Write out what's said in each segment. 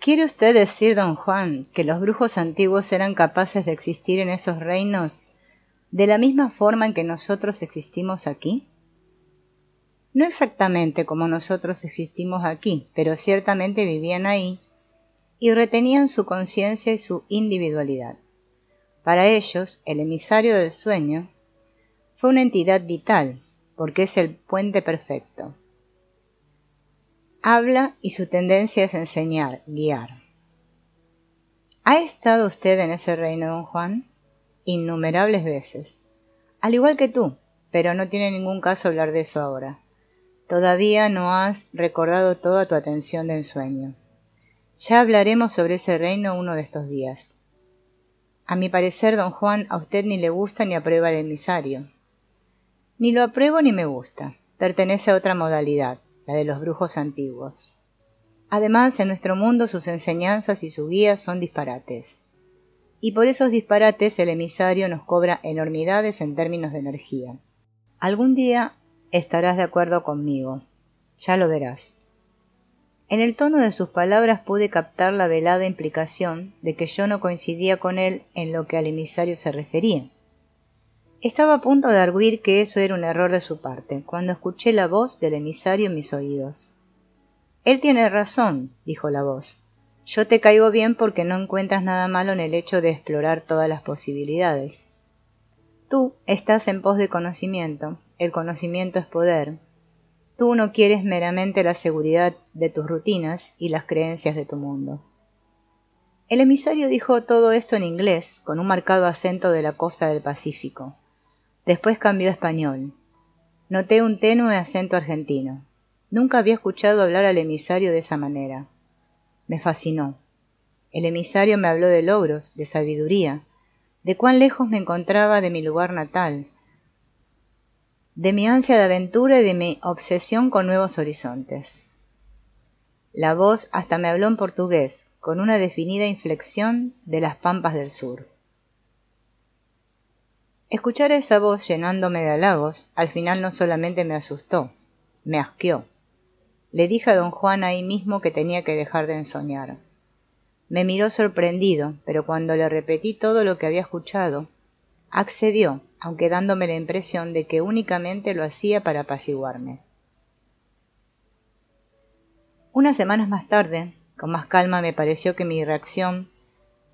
¿Quiere usted decir, don Juan, que los brujos antiguos eran capaces de existir en esos reinos de la misma forma en que nosotros existimos aquí? No exactamente como nosotros existimos aquí, pero ciertamente vivían ahí y retenían su conciencia y su individualidad. Para ellos, el emisario del sueño fue una entidad vital, porque es el puente perfecto. Habla y su tendencia es enseñar, guiar. ¿Ha estado usted en ese reino, don Juan? Innumerables veces. Al igual que tú, pero no tiene ningún caso hablar de eso ahora. Todavía no has recordado toda tu atención de ensueño. Ya hablaremos sobre ese reino uno de estos días. A mi parecer, don Juan, a usted ni le gusta ni aprueba el emisario. Ni lo apruebo ni me gusta. Pertenece a otra modalidad, la de los brujos antiguos. Además, en nuestro mundo sus enseñanzas y sus guías son disparates. Y por esos disparates el emisario nos cobra enormidades en términos de energía. Algún día estarás de acuerdo conmigo. Ya lo verás. En el tono de sus palabras pude captar la velada implicación de que yo no coincidía con él en lo que al emisario se refería. Estaba a punto de arguir que eso era un error de su parte, cuando escuché la voz del emisario en mis oídos. Él tiene razón, dijo la voz. Yo te caigo bien porque no encuentras nada malo en el hecho de explorar todas las posibilidades. Tú estás en pos de conocimiento, el conocimiento es poder. Tú no quieres meramente la seguridad de tus rutinas y las creencias de tu mundo. El emisario dijo todo esto en inglés, con un marcado acento de la costa del Pacífico. Después cambió a español. Noté un tenue acento argentino. Nunca había escuchado hablar al emisario de esa manera. Me fascinó. El emisario me habló de logros, de sabiduría, de cuán lejos me encontraba de mi lugar natal, de mi ansia de aventura y de mi obsesión con nuevos horizontes. La voz hasta me habló en portugués, con una definida inflexión de las pampas del sur. Escuchar esa voz llenándome de halagos, al final no solamente me asustó, me asqueó. Le dije a don Juan ahí mismo que tenía que dejar de ensoñar. Me miró sorprendido, pero cuando le repetí todo lo que había escuchado, accedió, aunque dándome la impresión de que únicamente lo hacía para apaciguarme. Unas semanas más tarde, con más calma, me pareció que mi reacción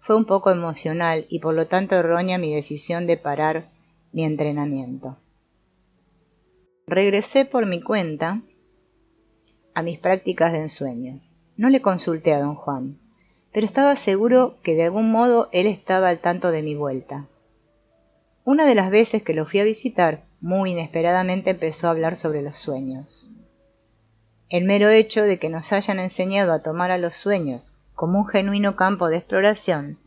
fue un poco emocional y por lo tanto errónea mi decisión de parar mi entrenamiento. Regresé por mi cuenta a mis prácticas de ensueño. No le consulté a don Juan, pero estaba seguro que de algún modo él estaba al tanto de mi vuelta. Una de las veces que lo fui a visitar, muy inesperadamente empezó a hablar sobre los sueños. El mero hecho de que nos hayan enseñado a tomar a los sueños como un genuino campo de exploración,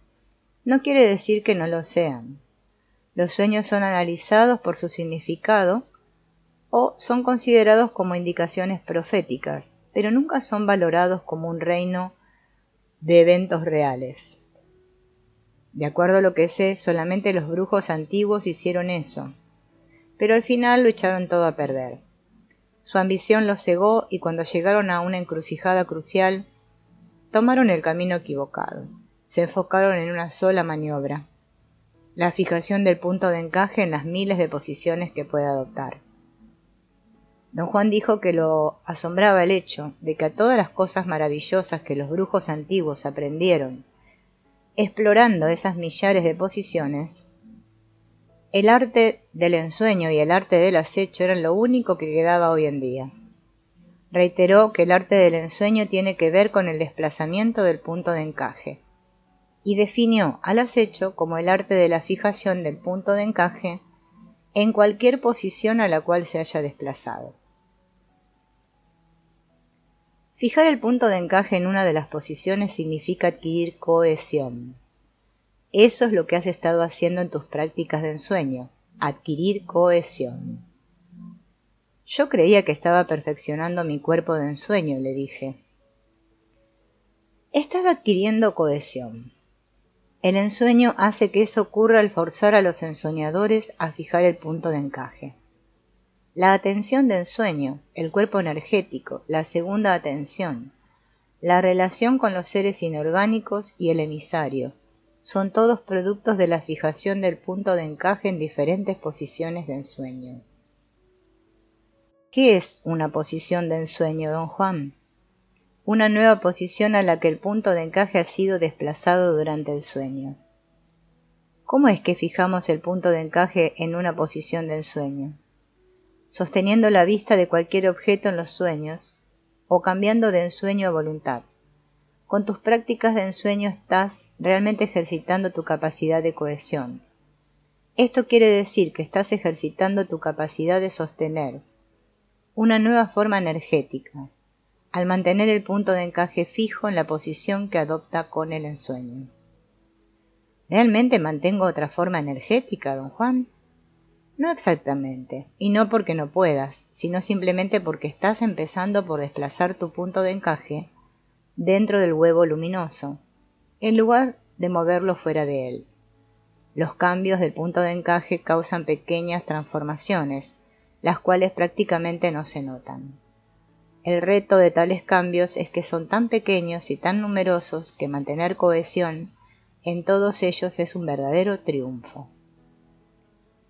no quiere decir que no lo sean. Los sueños son analizados por su significado o son considerados como indicaciones proféticas, pero nunca son valorados como un reino de eventos reales. De acuerdo a lo que sé, solamente los brujos antiguos hicieron eso, pero al final lo echaron todo a perder. Su ambición los cegó y cuando llegaron a una encrucijada crucial, tomaron el camino equivocado. Se enfocaron en una sola maniobra, la fijación del punto de encaje en las miles de posiciones que puede adoptar. Don Juan dijo que lo asombraba el hecho de que a todas las cosas maravillosas que los brujos antiguos aprendieron, explorando esas millares de posiciones, el arte del ensueño y el arte del acecho eran lo único que quedaba hoy en día. Reiteró que el arte del ensueño tiene que ver con el desplazamiento del punto de encaje, y definió al acecho como el arte de la fijación del punto de encaje en cualquier posición a la cual se haya desplazado. Fijar el punto de encaje en una de las posiciones significa adquirir cohesión. Eso es lo que has estado haciendo en tus prácticas de ensueño, adquirir cohesión. Yo creía que estaba perfeccionando mi cuerpo de ensueño, le dije. Estás adquiriendo cohesión. El ensueño hace que eso ocurra al forzar a los ensoñadores a fijar el punto de encaje. La atención de ensueño, el cuerpo energético, la segunda atención, La relación con los seres inorgánicos y el emisario son todos productos de la fijación del punto de encaje en diferentes posiciones de ensueño. ¿Qué es una posición de ensueño, don Juan? Una nueva posición a la que el punto de encaje ha sido desplazado durante el sueño. ¿Cómo es que fijamos el punto de encaje en una posición de ensueño? Sosteniendo la vista de cualquier objeto en los sueños o cambiando de ensueño a voluntad. Con tus prácticas de ensueño estás realmente ejercitando tu capacidad de cohesión. Esto quiere decir que estás ejercitando tu capacidad de sostener una nueva forma energética, al mantener el punto de encaje fijo en la posición que adopta con el ensueño. ¿Realmente mantengo otra forma energética, don Juan? No exactamente, y no porque no puedas, sino simplemente porque estás empezando por desplazar tu punto de encaje dentro del huevo luminoso, en lugar de moverlo fuera de él. Los cambios del punto de encaje causan pequeñas transformaciones, las cuales prácticamente no se notan. El reto de tales cambios es que son tan pequeños y tan numerosos que mantener cohesión en todos ellos es un verdadero triunfo.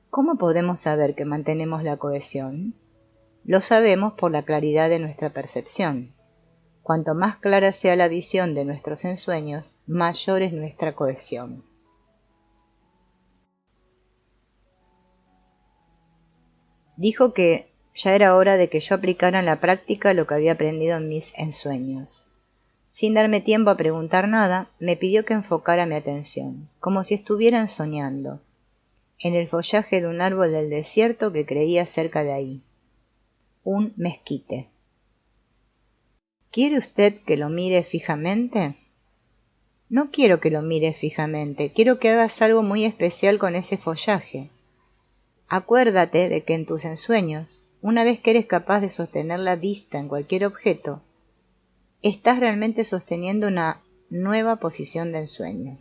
¿Cómo podemos saber que mantenemos la cohesión? Lo sabemos por la claridad de nuestra percepción. Cuanto más clara sea la visión de nuestros ensueños, mayor es nuestra cohesión. Dijo que ya era hora de que yo aplicara en la práctica lo que había aprendido en mis ensueños. Sin darme tiempo a preguntar nada, me pidió que enfocara mi atención, como si estuvieran soñando, en el follaje de un árbol del desierto que creía cerca de ahí. Un mezquite. ¿Quiere usted que lo mire fijamente? No quiero que lo mires fijamente, quiero que hagas algo muy especial con ese follaje. Acuérdate de que en tus ensueños, una vez que eres capaz de sostener la vista en cualquier objeto, estás realmente sosteniendo una nueva posición de ensueño.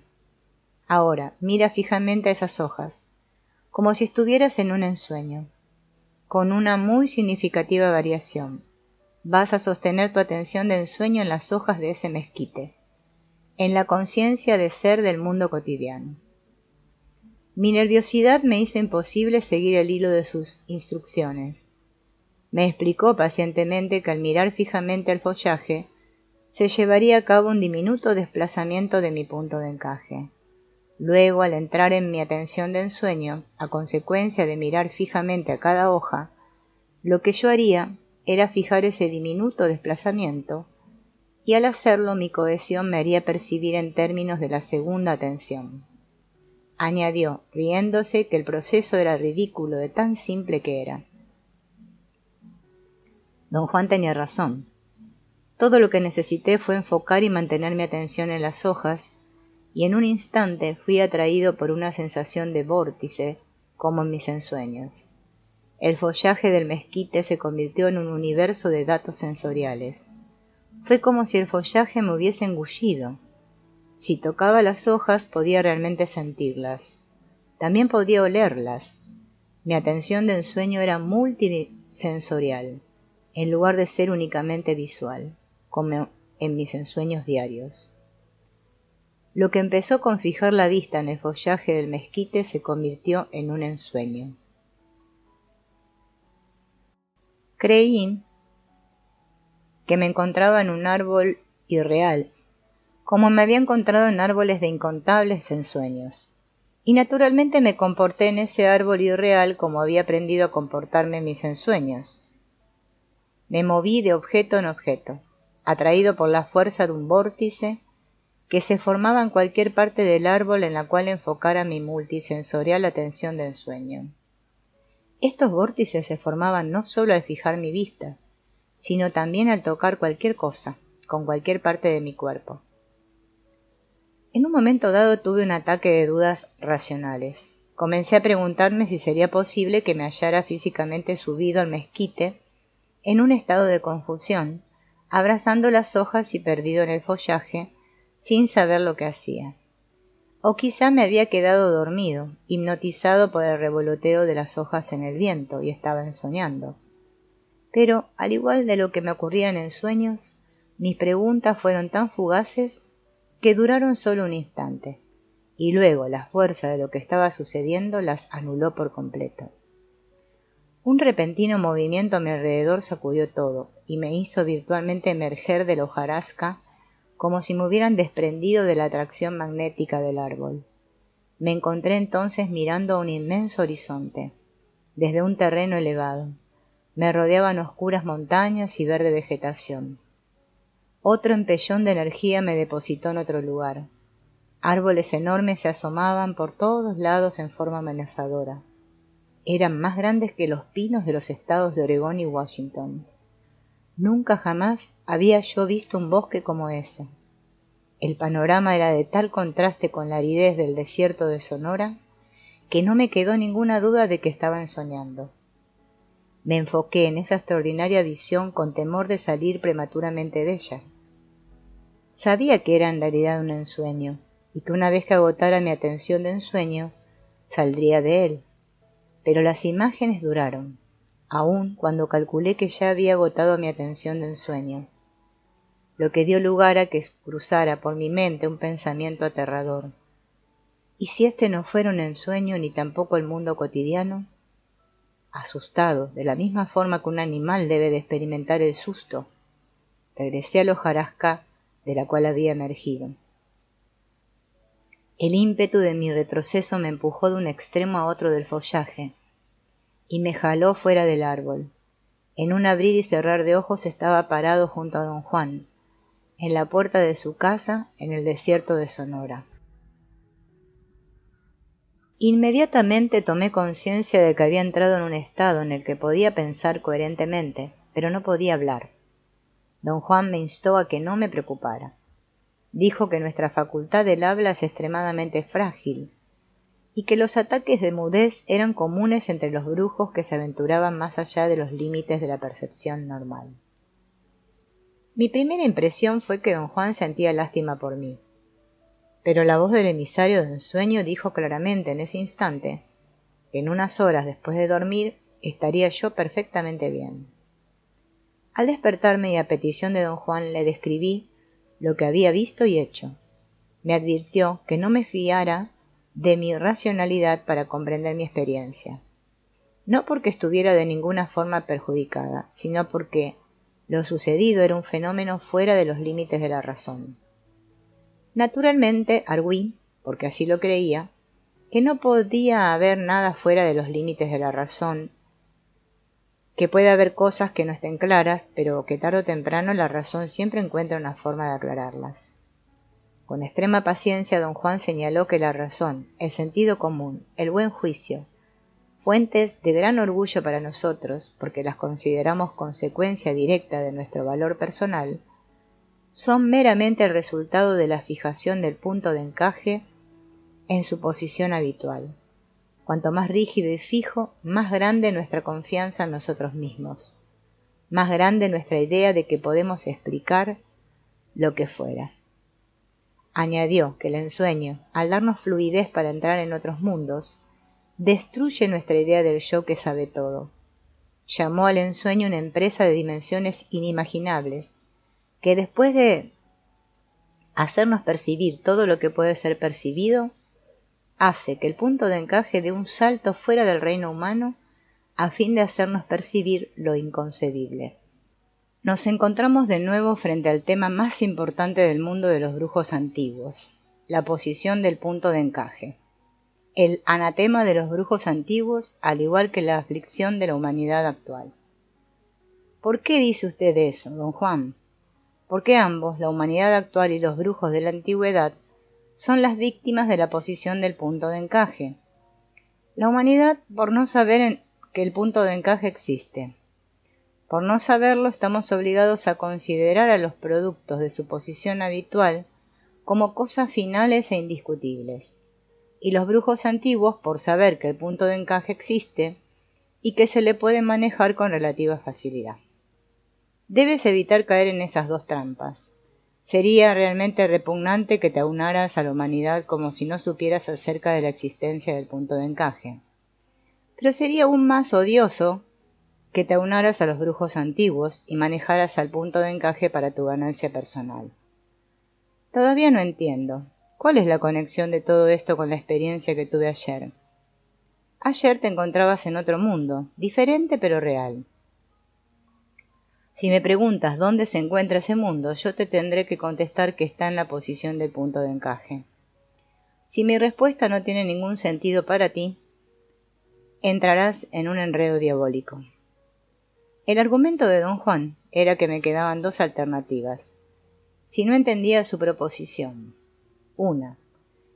Ahora, mira fijamente a esas hojas, como si estuvieras en un ensueño, con una muy significativa variación. Vas a sostener tu atención de ensueño en las hojas de ese mezquite, en la conciencia de ser del mundo cotidiano. Mi nerviosidad me hizo imposible seguir el hilo de sus instrucciones. Me explicó pacientemente que al mirar fijamente al follaje, se llevaría a cabo un diminuto desplazamiento de mi punto de encaje. Luego, al entrar en mi atención de ensueño, a consecuencia de mirar fijamente a cada hoja, lo que yo haría era fijar ese diminuto desplazamiento, y al hacerlo mi cohesión me haría percibir en términos de la segunda atención. Añadió, riéndose, que el proceso era ridículo de tan simple que era. Don Juan tenía razón. Todo lo que necesité fue enfocar y mantener mi atención en las hojas, y en un instante fui atraído por una sensación de vórtice, como en mis ensueños. El follaje del mezquite se convirtió en un universo de datos sensoriales. Fue como si el follaje me hubiese engullido. Si tocaba las hojas podía realmente sentirlas. También podía olerlas. Mi atención de ensueño era multisensorial, en lugar de ser únicamente visual, como en mis ensueños diarios. Lo que empezó con fijar la vista en el follaje del mezquite se convirtió en un ensueño. Creí que me encontraba en un árbol irreal, como me había encontrado en árboles de incontables ensueños, y naturalmente me comporté en ese árbol irreal como había aprendido a comportarme en mis ensueños. Me moví de objeto en objeto, atraído por la fuerza de un vórtice que se formaba en cualquier parte del árbol en la cual enfocara mi multisensorial atención de ensueño. Estos vórtices se formaban no solo al fijar mi vista, sino también al tocar cualquier cosa, con cualquier parte de mi cuerpo. En un momento dado tuve un ataque de dudas racionales. Comencé a preguntarme si sería posible que me hallara físicamente subido al mezquite en un estado de confusión, abrazando las hojas y perdido en el follaje, sin saber lo que hacía. O quizá me había quedado dormido, hipnotizado por el revoloteo de las hojas en el viento, y estaba ensoñando. Pero, al igual de lo que me ocurría en sueños, Mis preguntas fueron tan fugaces que duraron solo un instante, y luego la fuerza de lo que estaba sucediendo las anuló por completo. Un repentino movimiento a mi alrededor sacudió todo y me hizo virtualmente emerger de la hojarasca como si me hubieran desprendido de la atracción magnética del árbol. Me encontré entonces mirando a un inmenso horizonte, desde un terreno elevado. Me rodeaban oscuras montañas y verde vegetación. Otro empellón de energía me depositó en otro lugar. Árboles enormes se asomaban por todos lados en forma amenazadora. Eran más grandes que los pinos de los estados de Oregón y Washington. Nunca jamás había yo visto un bosque como ese. El panorama era de tal contraste con la aridez del desierto de Sonora que no me quedó ninguna duda de que estaban soñando. Me enfoqué en esa extraordinaria visión con temor de salir prematuramente de ella. Sabía que era en realidad un ensueño, y que una vez que agotara mi atención de ensueño, saldría de él. Pero las imágenes duraron, aun cuando calculé que ya había agotado mi atención de ensueño, lo que dio lugar a que cruzara por mi mente un pensamiento aterrador. ¿Y si este no fuera un ensueño ni tampoco el mundo cotidiano? Asustado, de la misma forma que un animal debe de experimentar el susto, regresé a la hojarasca de la cual había emergido. El ímpetu de mi retroceso me empujó de un extremo a otro del follaje y me jaló fuera del árbol. En un abrir y cerrar de ojos estaba parado junto a don Juan, en la puerta de su casa en el desierto de Sonora. Inmediatamente tomé conciencia de que había entrado en un estado en el que podía pensar coherentemente, pero no podía hablar. Don Juan me instó a que no me preocupara. Dijo que nuestra facultad del habla es extremadamente frágil y que los ataques de mudez eran comunes entre los brujos que se aventuraban más allá de los límites de la percepción normal. Mi primera impresión fue que don Juan sentía lástima por mí, pero la voz del emisario de ensueño dijo claramente en ese instante que en unas horas después de dormir estaría yo perfectamente bien. Al despertarme y a petición de don Juan le describí lo que había visto y hecho. Me advirtió que no me fiara de mi racionalidad para comprender mi experiencia, no porque estuviera de ninguna forma perjudicada, sino porque lo sucedido era un fenómeno fuera de los límites de la razón. Naturalmente argüí, porque así lo creía, que no podía haber nada fuera de los límites de la razón, que puede haber cosas que no estén claras, pero que tarde o temprano la razón siempre encuentra una forma de aclararlas. Con extrema paciencia don Juan señaló que la razón, el sentido común, el buen juicio, fuentes de gran orgullo para nosotros, porque las consideramos consecuencia directa de nuestro valor personal, son meramente el resultado de la fijación del punto de encaje en su posición habitual. Cuanto más rígido y fijo, más grande nuestra confianza en nosotros mismos, más grande nuestra idea de que podemos explicar lo que fuera. Añadió que el ensueño, al darnos fluidez para entrar en otros mundos, destruye nuestra idea del yo que sabe todo. Llamó al ensueño una empresa de dimensiones inimaginables, que después de hacernos percibir todo lo que puede ser percibido, hace que el punto de encaje dé un salto fuera del reino humano a fin de hacernos percibir lo inconcebible. Nos encontramos de nuevo frente al tema más importante del mundo de los brujos antiguos, la posición del punto de encaje. El anatema de los brujos antiguos, al igual que la aflicción de la humanidad actual. ¿Por qué dice usted eso, don Juan? Porque ambos, la humanidad actual y los brujos de la antigüedad, son las víctimas de la posición del punto de encaje. La humanidad por no saber que el punto de encaje existe. Por no saberlo estamos obligados a considerar a los productos de su posición habitual como cosas finales e indiscutibles. Y los brujos antiguos por saber que el punto de encaje existe y que se le puede manejar con relativa facilidad. Debes evitar caer en esas dos trampas. Sería realmente repugnante que te aunaras a la humanidad como si no supieras acerca de la existencia del punto de encaje. Pero sería aún más odioso que te aunaras a los brujos antiguos y manejaras al punto de encaje para tu ganancia personal. Todavía no entiendo. ¿Cuál es la conexión de todo esto con la experiencia que tuve ayer? Ayer te encontrabas en otro mundo, diferente pero real. Si me preguntas dónde se encuentra ese mundo, yo te tendré que contestar que está en la posición del punto de encaje. Si mi respuesta no tiene ningún sentido para ti, entrarás en un enredo diabólico. El argumento de don Juan era que me quedaban dos alternativas. Si no entendía su proposición, una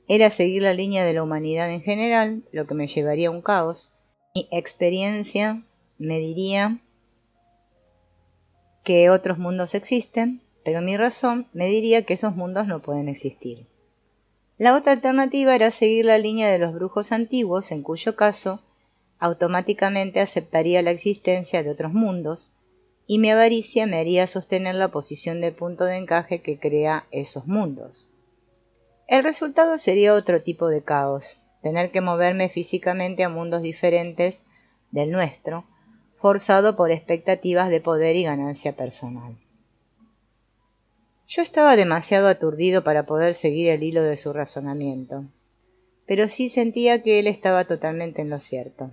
era seguir la línea de la humanidad en general, lo que me llevaría a un caos. Mi experiencia me diría que otros mundos existen, pero mi razón me diría que esos mundos no pueden existir. La otra alternativa era seguir la línea de los brujos antiguos, en cuyo caso automáticamente aceptaría la existencia de otros mundos, y mi avaricia me haría sostener la posición del punto de encaje que crea esos mundos. El resultado sería otro tipo de caos, tener que moverme físicamente a mundos diferentes del nuestro, forzado por expectativas de poder y ganancia personal. Yo estaba demasiado aturdido para poder seguir el hilo de su razonamiento, pero sí sentía que él estaba totalmente en lo cierto.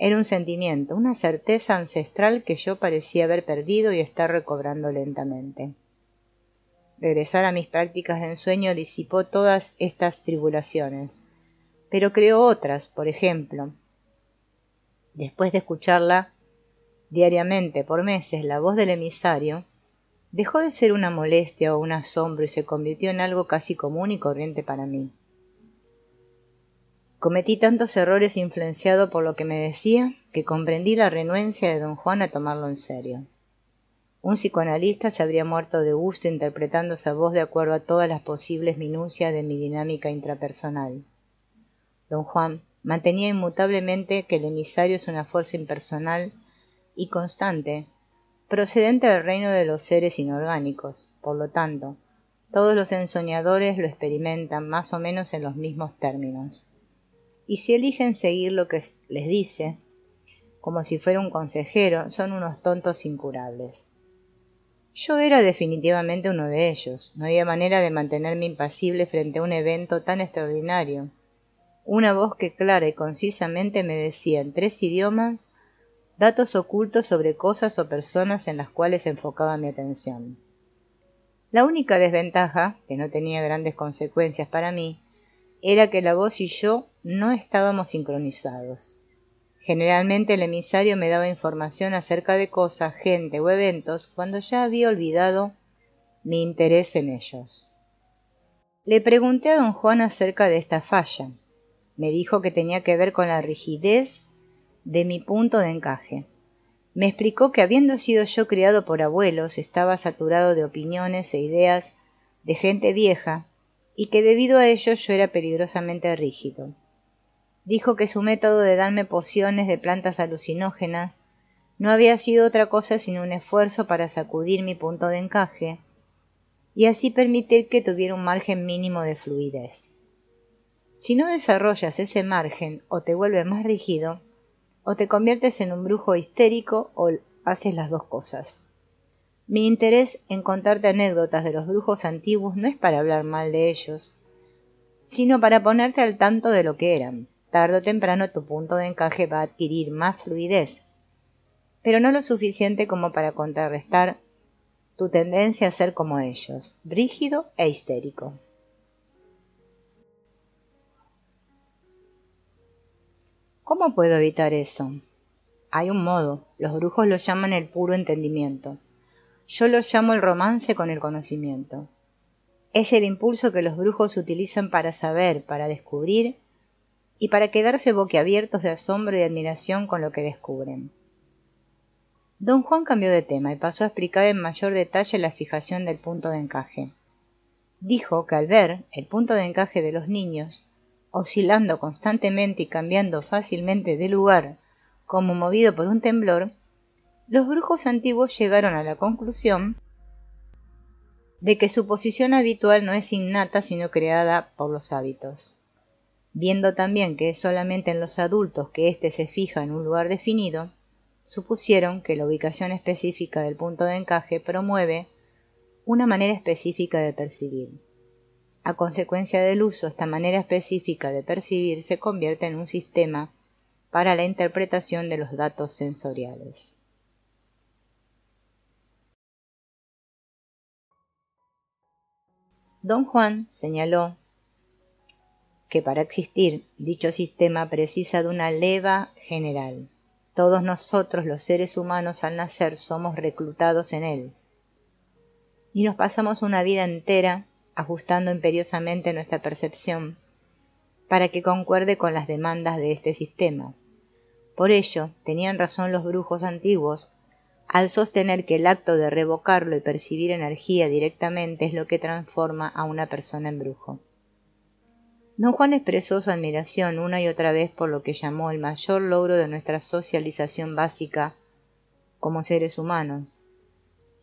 Era un sentimiento, una certeza ancestral que yo parecía haber perdido y estar recobrando lentamente. Regresar a mis prácticas de ensueño disipó todas estas tribulaciones, pero creó otras. Por ejemplo, después de escucharla diariamente por meses, la voz del emisario dejó de ser una molestia o un asombro y se convirtió en algo casi común y corriente para mí. Cometí tantos errores influenciado por lo que me decía que comprendí la renuencia de don Juan a tomarlo en serio. Un psicoanalista se habría muerto de gusto interpretando esa voz de acuerdo a todas las posibles minucias de mi dinámica intrapersonal. Don Juan mantenía inmutablemente que el emisario es una fuerza impersonal y constante, procedente del reino de los seres inorgánicos. Por lo tanto, todos los ensoñadores lo experimentan más o menos en los mismos términos. Y si eligen seguir lo que les dice, como si fuera un consejero, son unos tontos incurables. Yo era definitivamente uno de ellos. No había manera de mantenerme impasible frente a un evento tan extraordinario. Una voz que clara y concisamente me decía en 3 idiomas datos ocultos sobre cosas o personas en las cuales enfocaba mi atención. La única desventaja, que no tenía grandes consecuencias para mí, era que la voz y yo no estábamos sincronizados. Generalmente el emisario me daba información acerca de cosas, gente o eventos cuando ya había olvidado mi interés en ellos. Le pregunté a don Juan acerca de esta falla. Me dijo que tenía que ver con la rigidez de mi punto de encaje. Me explicó que habiendo sido yo criado por abuelos, estaba saturado de opiniones e ideas de gente vieja y que debido a ello yo era peligrosamente rígido. Dijo que su método de darme pociones de plantas alucinógenas no había sido otra cosa sino un esfuerzo para sacudir mi punto de encaje y así permitir que tuviera un margen mínimo de fluidez. Si no desarrollas ese margen, o te vuelves más rígido, o te conviertes en un brujo histérico, o haces las dos cosas. Mi interés en contarte anécdotas de los brujos antiguos no es para hablar mal de ellos, sino para ponerte al tanto de lo que eran. Tarde o temprano tu punto de encaje va a adquirir más fluidez, pero no lo suficiente como para contrarrestar tu tendencia a ser como ellos, rígido e histérico. ¿Cómo puedo evitar eso? Hay un modo. Los brujos lo llaman el puro entendimiento. Yo lo llamo el romance con el conocimiento. Es el impulso que los brujos utilizan para saber, para descubrir y para quedarse boquiabiertos de asombro y admiración con lo que descubren. Don Juan cambió de tema y pasó a explicar en mayor detalle la fijación del punto de encaje. Dijo que al ver el punto de encaje de los niños, oscilando constantemente y cambiando fácilmente de lugar, como movido por un temblor, los brujos antiguos llegaron a la conclusión de que su posición habitual no es innata sino creada por los hábitos. Viendo también que es solamente en los adultos que éste se fija en un lugar definido, supusieron que la ubicación específica del punto de encaje promueve una manera específica de percibir. A consecuencia del uso, esta manera específica de percibir se convierte en un sistema para la interpretación de los datos sensoriales. Don Juan señaló que para existir dicho sistema precisa de una leva general. Todos nosotros los seres humanos al nacer somos reclutados en él y nos pasamos una vida entera ajustando imperiosamente nuestra percepción para que concuerde con las demandas de este sistema. Por ello, tenían razón los brujos antiguos al sostener que el acto de revocarlo y percibir energía directamente es lo que transforma a una persona en brujo. Don Juan expresó su admiración una y otra vez por lo que llamó el mayor logro de nuestra socialización básica como seres humanos: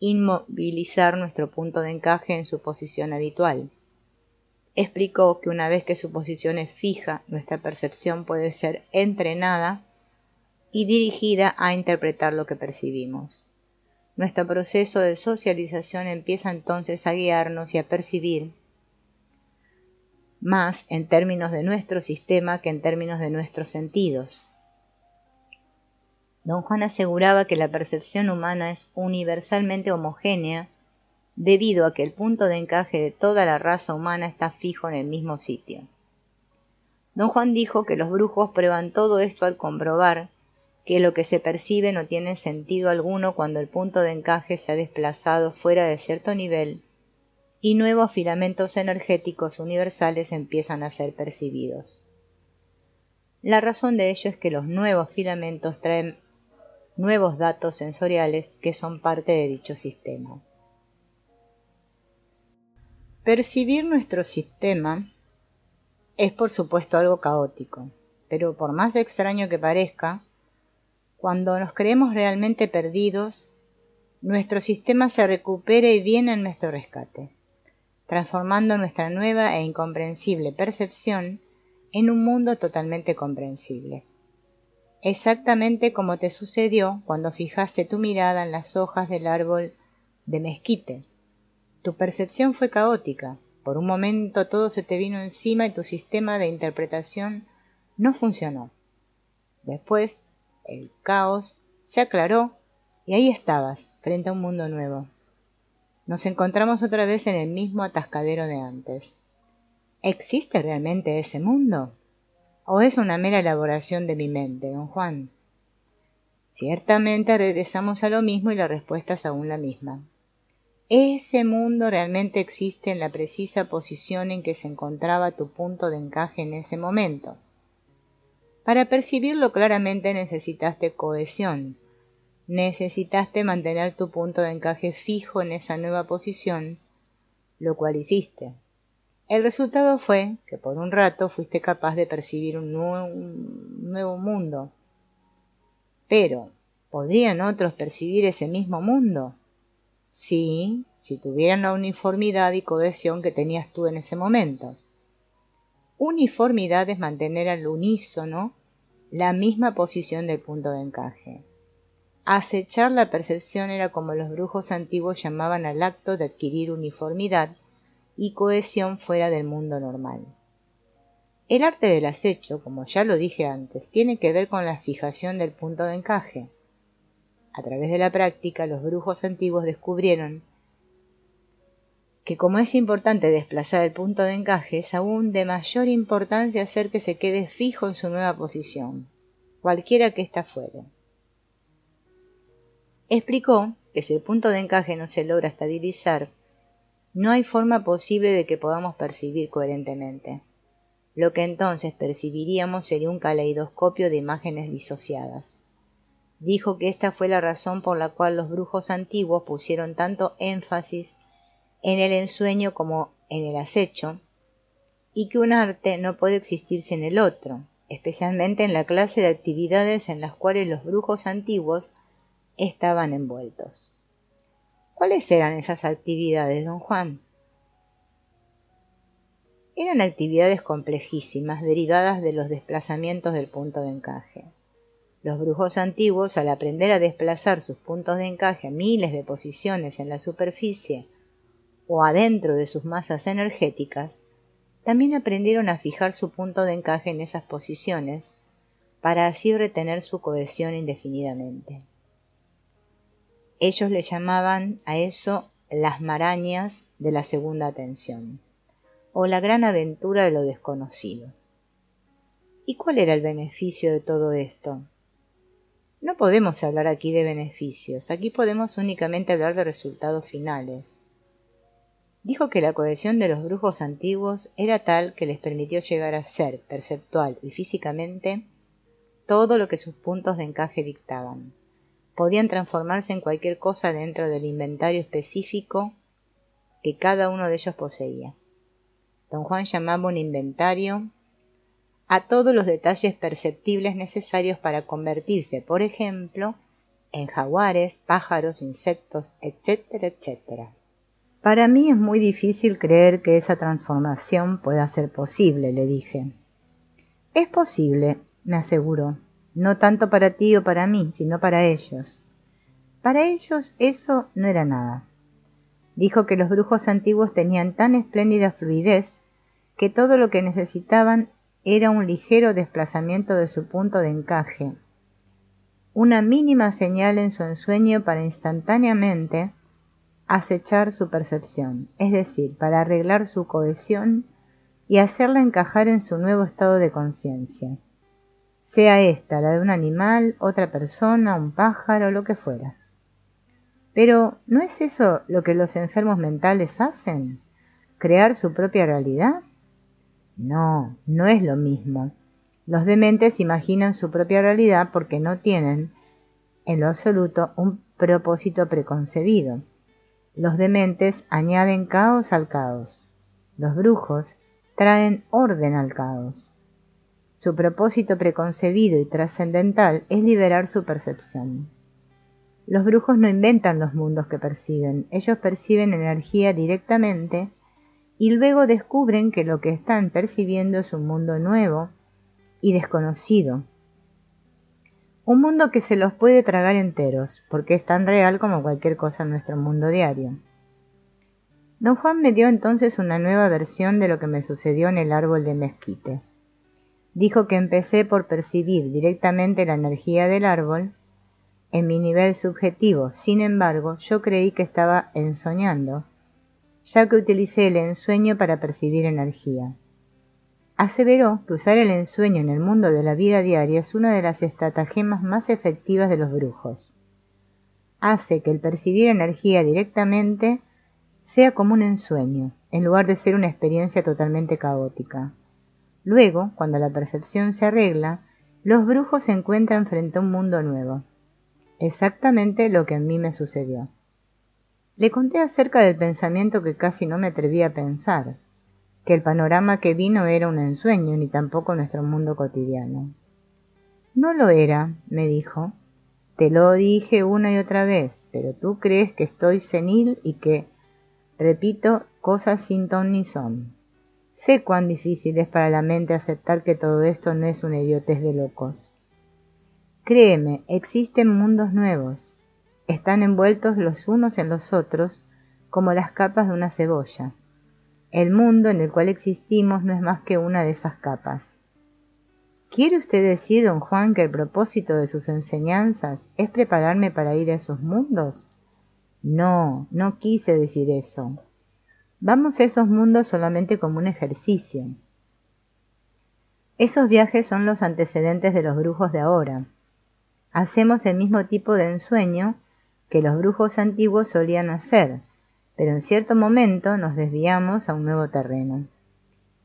inmovilizar nuestro punto de encaje en su posición habitual. Explicó que una vez que su posición es fija, nuestra percepción puede ser entrenada y dirigida a interpretar lo que percibimos. Nuestro proceso de socialización empieza entonces a guiarnos y a percibir más en términos de nuestro sistema que en términos de nuestros sentidos. Don Juan aseguraba que la percepción humana es universalmente homogénea debido a que el punto de encaje de toda la raza humana está fijo en el mismo sitio. Don Juan dijo que los brujos prueban todo esto al comprobar que lo que se percibe no tiene sentido alguno cuando el punto de encaje se ha desplazado fuera de cierto nivel y nuevos filamentos energéticos universales empiezan a ser percibidos. La razón de ello es que los nuevos filamentos traen nuevos datos sensoriales que son parte de dicho sistema. Percibir nuestro sistema es por supuesto algo caótico, pero por más extraño que parezca, cuando nos creemos realmente perdidos, nuestro sistema se recupera y viene en nuestro rescate, transformando nuestra nueva e incomprensible percepción en un mundo totalmente comprensible. Exactamente como te sucedió cuando fijaste tu mirada en las hojas del árbol de mezquite. Tu percepción fue caótica. Por un momento todo se te vino encima y tu sistema de interpretación no funcionó. Después, el caos se aclaró y ahí estabas, frente a un mundo nuevo. Nos encontramos otra vez en el mismo atascadero de antes. ¿Existe realmente ese mundo? ¿O es una mera elaboración de mi mente, don Juan? Ciertamente regresamos a lo mismo y la respuesta es aún la misma. ¿Ese mundo realmente existe en la precisa posición en que se encontraba tu punto de encaje en ese momento? Para percibirlo claramente necesitaste cohesión, necesitaste mantener tu punto de encaje fijo en esa nueva posición, lo cual hiciste. El resultado fue que por un rato fuiste capaz de percibir un nuevo mundo. Pero, ¿podrían otros percibir ese mismo mundo? Sí, si tuvieran la uniformidad y cohesión que tenías tú en ese momento. Uniformidad es mantener al unísono la misma posición del punto de encaje. Acechar la percepción era como los brujos antiguos llamaban al acto de adquirir uniformidad y cohesión fuera del mundo normal. El arte del acecho, como ya lo dije antes, tiene que ver con la fijación del punto de encaje. A través de la práctica, los brujos antiguos descubrieron que como es importante desplazar el punto de encaje, es aún de mayor importancia hacer que se quede fijo en su nueva posición, cualquiera que ésta fuere. Explicó que si el punto de encaje no se logra estabilizar, no hay forma posible de que podamos percibir coherentemente. Lo que entonces percibiríamos sería un caleidoscopio de imágenes disociadas. Dijo que esta fue la razón por la cual los brujos antiguos pusieron tanto énfasis en el ensueño como en el acecho, y que un arte no puede existir sin el otro, especialmente en la clase de actividades en las cuales los brujos antiguos estaban envueltos. ¿Cuáles eran esas actividades, don Juan? Eran actividades complejísimas derivadas de los desplazamientos del punto de encaje. Los brujos antiguos, al aprender a desplazar sus puntos de encaje a miles de posiciones en la superficie o adentro de sus masas energéticas, también aprendieron a fijar su punto de encaje en esas posiciones para así retener su cohesión indefinidamente. Ellos le llamaban a eso las marañas de la segunda atención, o la gran aventura de lo desconocido. ¿Y cuál era el beneficio de todo esto? No podemos hablar aquí de beneficios, aquí podemos únicamente hablar de resultados finales. Dijo que la cohesión de los brujos antiguos era tal que les permitió llegar a ser, perceptual y físicamente, todo lo que sus puntos de encaje dictaban. Podían transformarse en cualquier cosa dentro del inventario específico que cada uno de ellos poseía. Don Juan llamaba un inventario a todos los detalles perceptibles necesarios para convertirse, por ejemplo, en jaguares, pájaros, insectos, etcétera, etcétera. Para mí es muy difícil creer que esa transformación pueda ser posible, le dije. Es posible, me aseguró, no tanto para ti o para mí, sino para ellos. Para ellos eso no era nada. Dijo que los brujos antiguos tenían tan espléndida fluidez que todo lo que necesitaban era un ligero desplazamiento de su punto de encaje, una mínima señal en su ensueño para instantáneamente acechar su percepción, es decir, para arreglar su cohesión y hacerla encajar en su nuevo estado de conciencia, sea ésta la de un animal, otra persona, un pájaro, lo que fuera. Pero, ¿no es eso lo que los enfermos mentales hacen? ¿Crear su propia realidad? No, no es lo mismo. Los dementes imaginan su propia realidad porque no tienen, en lo absoluto, un propósito preconcebido. Los dementes añaden caos al caos. Los brujos traen orden al caos. Su propósito preconcebido y trascendental es liberar su percepción. Los brujos no inventan los mundos que perciben, ellos perciben energía directamente y luego descubren que lo que están percibiendo es un mundo nuevo y desconocido. Un mundo que se los puede tragar enteros, porque es tan real como cualquier cosa en nuestro mundo diario. Don Juan me dio entonces una nueva versión de lo que me sucedió en el árbol de mezquite. Dijo que empecé por percibir directamente la energía del árbol en mi nivel subjetivo. Sin embargo, yo creí que estaba ensoñando, ya que utilicé el ensueño para percibir energía. Aseveró que usar el ensueño en el mundo de la vida diaria es una de las estratagemas más efectivas de los brujos. Hace que el percibir energía directamente sea como un ensueño, en lugar de ser una experiencia totalmente caótica. Luego, cuando la percepción se arregla, los brujos se encuentran frente a un mundo nuevo. Exactamente lo que a mí me sucedió. Le conté acerca del pensamiento que casi no me atreví a pensar, que el panorama que vi no era un ensueño, ni tampoco nuestro mundo cotidiano. No lo era, me dijo. Te lo dije una y otra vez, pero tú crees que estoy senil y que repito cosas sin ton ni son. Sé cuán difícil es para la mente aceptar que todo esto no es una idiotez de locos. Créeme, existen mundos nuevos. Están envueltos los unos en los otros como las capas de una cebolla. El mundo en el cual existimos no es más que una de esas capas. ¿Quiere usted decir, don Juan, que el propósito de sus enseñanzas es prepararme para ir a esos mundos? No, no quise decir eso. Vamos a esos mundos solamente como un ejercicio. Esos viajes son los antecedentes de los brujos de ahora. Hacemos el mismo tipo de ensueño que los brujos antiguos solían hacer, pero en cierto momento nos desviamos a un nuevo terreno.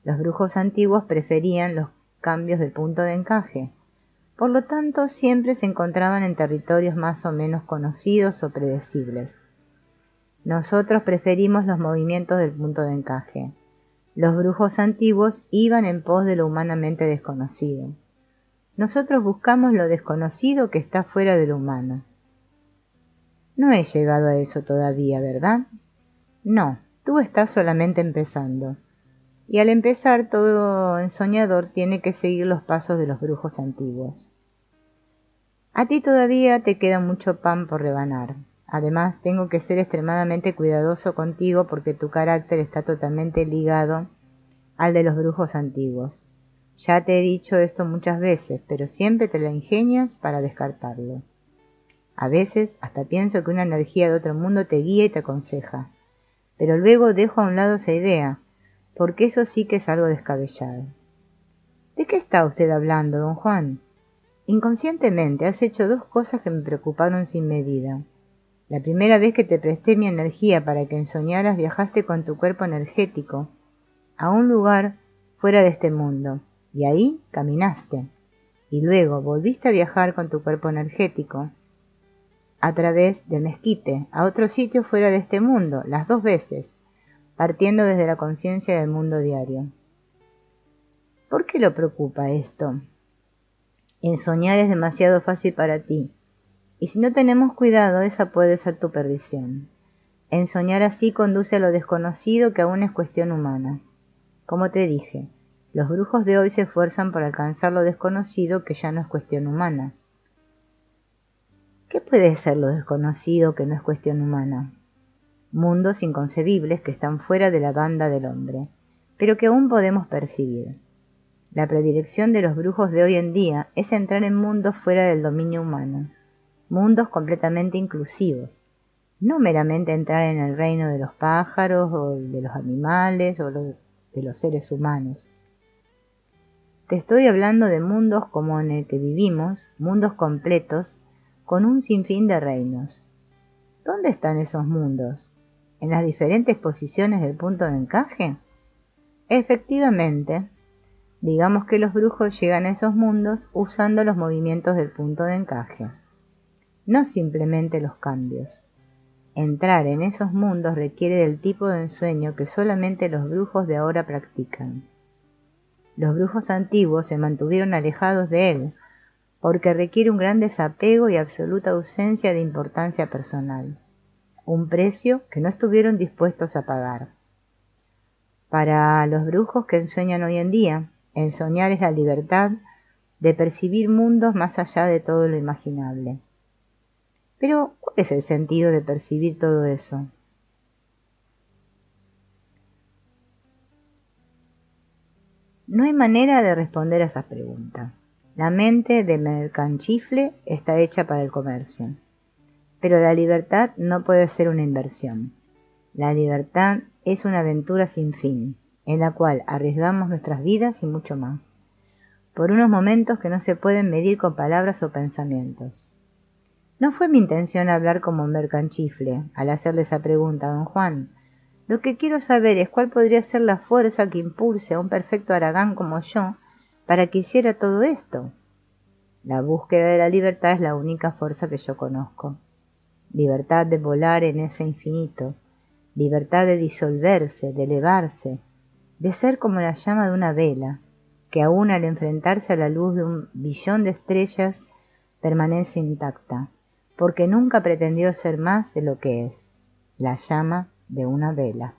Los brujos antiguos preferían los cambios de punto de encaje, por lo tanto siempre se encontraban en territorios más o menos conocidos o predecibles. Nosotros preferimos los movimientos del punto de encaje. Los brujos antiguos iban en pos de lo humanamente desconocido. Nosotros buscamos lo desconocido que está fuera de lo humano. No he llegado a eso todavía, ¿verdad? No, tú estás solamente empezando. Y al empezar, todo ensoñador tiene que seguir los pasos de los brujos antiguos. A ti todavía te queda mucho pan por rebanar. Además, tengo que ser extremadamente cuidadoso contigo porque tu carácter está totalmente ligado al de los brujos antiguos. Ya te he dicho esto muchas veces, pero siempre te la ingenias para descartarlo. A veces hasta pienso que una energía de otro mundo te guía y te aconseja, pero luego dejo a un lado esa idea, porque eso sí que es algo descabellado. ¿De qué está usted hablando, don Juan? Inconscientemente has hecho dos cosas que me preocuparon sin medida. La primera vez que te presté mi energía para que ensoñaras, viajaste con tu cuerpo energético a un lugar fuera de este mundo, y ahí caminaste. Y luego volviste a viajar con tu cuerpo energético a través del mezquite a otro sitio fuera de este mundo, las dos veces, partiendo desde la conciencia del mundo diario. ¿Por qué lo preocupa esto? Ensoñar es demasiado fácil para ti, y si no tenemos cuidado, esa puede ser tu perdición. Ensoñar así conduce a lo desconocido, que aún es cuestión humana. Como te dije, los brujos de hoy se esfuerzan por alcanzar lo desconocido, que ya no es cuestión humana. ¿Qué puede ser lo desconocido que no es cuestión humana? Mundos inconcebibles que están fuera de la banda del hombre, pero que aún podemos percibir. La predilección de los brujos de hoy en día es entrar en mundos fuera del dominio humano, mundos completamente inclusivos, no meramente entrar en el reino de los pájaros o de los animales o de los seres humanos. Te estoy hablando de mundos como en el que vivimos, mundos completos, con un sinfín de reinos. ¿Dónde están esos mundos? ¿En las diferentes posiciones del punto de encaje? Efectivamente, digamos que los brujos llegan a esos mundos usando los movimientos del punto de encaje, no simplemente los cambios. Entrar en esos mundos requiere del tipo de ensueño que solamente los brujos de ahora practican. Los brujos antiguos se mantuvieron alejados de él, porque requiere un gran desapego y absoluta ausencia de importancia personal, un precio que no estuvieron dispuestos a pagar. Para los brujos que ensueñan hoy en día, ensoñar es la libertad de percibir mundos más allá de todo lo imaginable. Pero, ¿cuál es el sentido de percibir todo eso? No hay manera de responder a esa pregunta. La mente de mercanchifle está hecha para el comercio. Pero la libertad no puede ser una inversión. La libertad es una aventura sin fin, en la cual arriesgamos nuestras vidas y mucho más, por unos momentos que no se pueden medir con palabras o pensamientos. No fue mi intención hablar como un mercanchifle al hacerle esa pregunta a don Juan. Lo que quiero saber es cuál podría ser la fuerza que impulse a un perfecto haragán como yo para que hiciera todo esto. La búsqueda de la libertad es la única fuerza que yo conozco. Libertad de volar en ese infinito, libertad de disolverse, de elevarse, de ser como la llama de una vela, que aún al enfrentarse a la luz de un billón de estrellas permanece intacta, porque nunca pretendió ser más de lo que es, la llama de una vela.